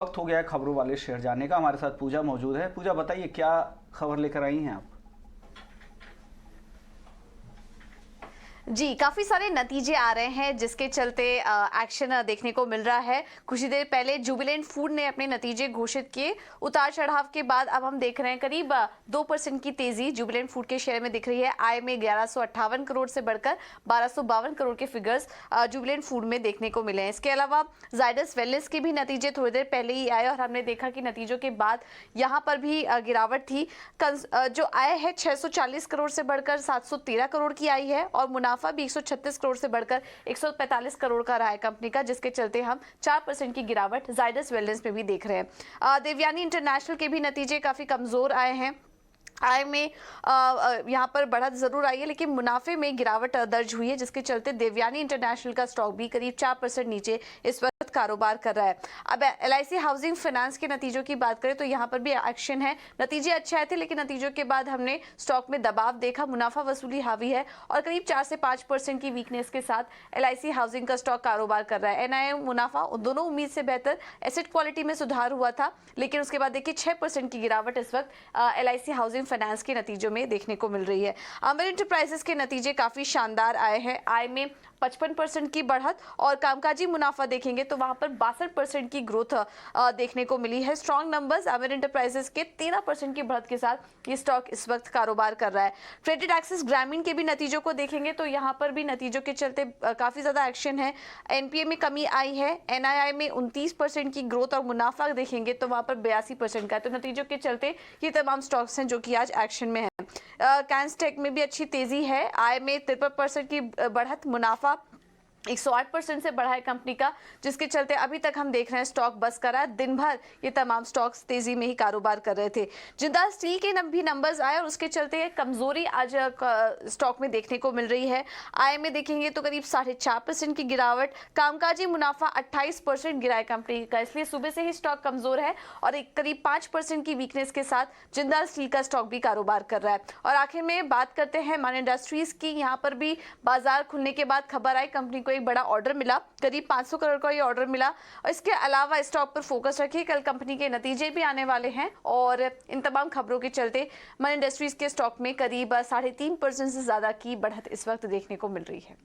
वक्त हो गया है खबरों वाले शहर जाने का। हमारे साथ पूजा मौजूद है। पूजा, बताइए क्या खबर लेकर आई हैं आप? जी, काफ़ी सारे नतीजे आ रहे हैं जिसके चलते एक्शन देखने को मिल रहा है। कुछ ही देर पहले जुबिलेंट फूड ने अपने नतीजे घोषित किए। उतार-चढ़ाव के बाद अब हम देख रहे हैं करीब 2% की तेज़ी जुबिलेंट फूड के शेयर में दिख रही है। आय में 1158 करोड़ से बढ़कर 1252 करोड़ के फिगर्स जुबिलेंट फूड में देखने को मिले हैं। इसके अलावा ज़ायडस वेलनेस के भी नतीजे थोड़ी देर पहले ही आए और हमने देखा कि नतीजों के बाद यहाँ पर भी गिरावट थी। जो आय है 640 करोड़ से बढ़कर 713 करोड़ की आई है और मुनाफा भी 136 करोड़ से बढ़कर 145 करोड़ का रहा है कंपनी का, जिसके चलते हम 4% की गिरावट ज़ायडस वेलनेस में भी देख रहे हैं। देवयानी इंटरनेशनल के भी नतीजे काफी कमजोर आए हैं। आय में यहाँ पर बढ़त जरूर आई है लेकिन मुनाफे में गिरावट दर्ज हुई है, जिसके चलते देवयानी इंटरनेशनल का स्टॉक भी करीब 4% नीचे इस वक्त कारोबार कर रहा है। अब LIC हाउसिंग फाइनेंस के नतीजों की बात करें तो यहाँ पर भी एक्शन है। नतीजे अच्छे आए थे लेकिन नतीजों के बाद हमने स्टॉक में दबाव देखा। मुनाफा वसूली हावी है और करीब 4 से 5% की वीकनेस के साथ LIC हाउसिंग का स्टॉक कारोबार कर रहा है। NIM मुनाफा दोनों उम्मीद से बेहतर, एसेट क्वालिटी में सुधार हुआ था लेकिन उसके बाद देखिए 6% की गिरावट इस वक्त LIC हाउसिंग फाइनेंस के नतीजों में देखने को मिल रही है। अमर इंटरप्राइजेस के नतीजे काफी शानदार आए हैं। आय में 55% की बढ़त और कामकाजी मुनाफा देखेंगे तो वहां पर 62% की ग्रोथ देखने को मिली है। स्ट्रॉन्ग नंबर्स अमर इंटरप्राइजेस के 13% की बढ़त के साथ ये स्टॉक इस वक्त कारोबार कर रहा है। क्रेडिट एक्सिस ग्रामीण के भी नतीजों को देखेंगे तो यहाँ पर भी नतीजों के चलते काफी ज्यादा एक्शन है। NPA में कमी आई है। NII में 29% की ग्रोथ और मुनाफा देखेंगे तो वहां पर 82% का है। तो नतीजों के चलते ये तमाम स्टॉक्स हैं जो कि आज एक्शन में है। कैंसटेक में भी अच्छी तेजी है। आय में 53% की बढ़त, मुनाफा 108% से बढ़ा है कंपनी का, जिसके चलते अभी तक हम देख रहे हैं स्टॉक बस करा। दिन भर ये तमाम स्टॉक्स तेजी में ही कारोबार कर रहे थे। जिंदाल स्टील के भी नंबर्स आए और उसके चलते कमजोरी आज स्टॉक में देखने को मिल रही है। आय में देखेंगे तो करीब 4.5% की गिरावट, कामकाजी मुनाफा 28% गिरा है कंपनी का, इसलिए सुबह से ही स्टॉक कमजोर है और एक करीब 5% की वीकनेस के साथ जिंदाल स्टील का स्टॉक भी कारोबार कर रहा है। और आखिर में बात करते हैं मान इंडस्ट्रीज की। यहाँ पर भी बाजार खुलने के बाद खबर आई कंपनी एक बड़ा ऑर्डर मिला, करीब 500 करोड़ का ये ऑर्डर मिला। और इसके अलावा स्टॉक पर फोकस रखिए, कल कंपनी के नतीजे भी आने वाले हैं और इन तमाम खबरों के चलते मन इंडस्ट्रीज के स्टॉक में करीब 3.5% से ज्यादा की बढ़त इस वक्त देखने को मिल रही है।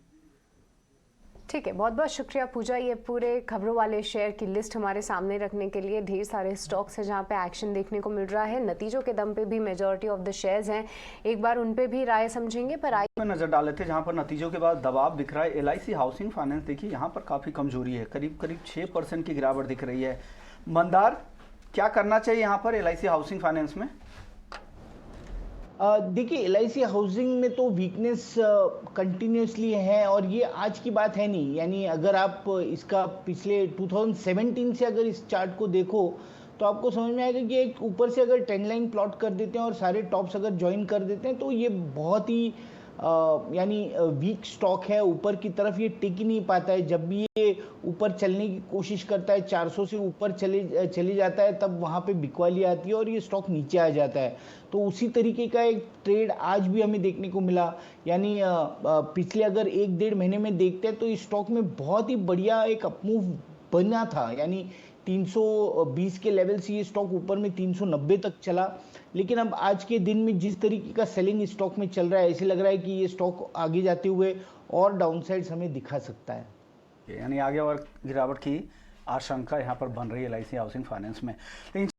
ठीक है, बहुत बहुत शुक्रिया पूजा, ये पूरे खबरों वाले शेयर की लिस्ट हमारे सामने रखने के लिए। ढेर सारे स्टॉक्स हैं जहां पे एक्शन देखने को मिल रहा है। नतीजों के दम पे भी मेजॉरिटी ऑफ द शेयर्स हैं, एक बार उन पे भी राय समझेंगे। पर आइए में नजर डाले थे जहां पर नतीजों के बाद दबाव दिख रहा है। LIC हाउसिंग फाइनेंस देखिए यहाँ पर काफी कमजोरी है, करीब 6% की गिरावट दिख रही है। मंदार, क्या करना चाहिए यहाँ पर LIC हाउसिंग फाइनेंस में? देखिए LIC हाउसिंग में तो वीकनेस कंटिन्यूसली है और ये आज की बात है नहीं। यानी अगर आप इसका पिछले 2017 से अगर इस चार्ट को देखो तो आपको समझ में आएगा कि एक ऊपर से अगर ट्रेंड लाइन प्लॉट कर देते हैं और सारे टॉप्स अगर ज्वाइन कर देते हैं तो ये बहुत ही यानी वीक स्टॉक है। ऊपर की तरफ ये टिक ही नहीं पाता है। जब भी ये ऊपर चलने की कोशिश करता है, 400 से ऊपर चले जाता है, तब वहाँ पे बिकवाली आती है और ये स्टॉक नीचे आ जाता है। तो उसी तरीके का एक ट्रेड आज भी हमें देखने को मिला। यानी पिछले अगर 1-1.5 महीने में देखते हैं तो इस स्टॉक में बहुत ही बढ़िया एक अपमूव बना था। यानी 320 के लेवल से ये स्टॉक ऊपर में 390 तक चला, लेकिन अब आज के दिन में जिस तरीके का सेलिंग स्टॉक में चल रहा है, ऐसे लग रहा है कि ये स्टॉक आगे जाते हुए और डाउनसाइड्स हमें दिखा सकता है। यानी आगे और गिरावट की आशंका यहाँ पर बन रही है LIC हाउसिंग फाइनेंस में।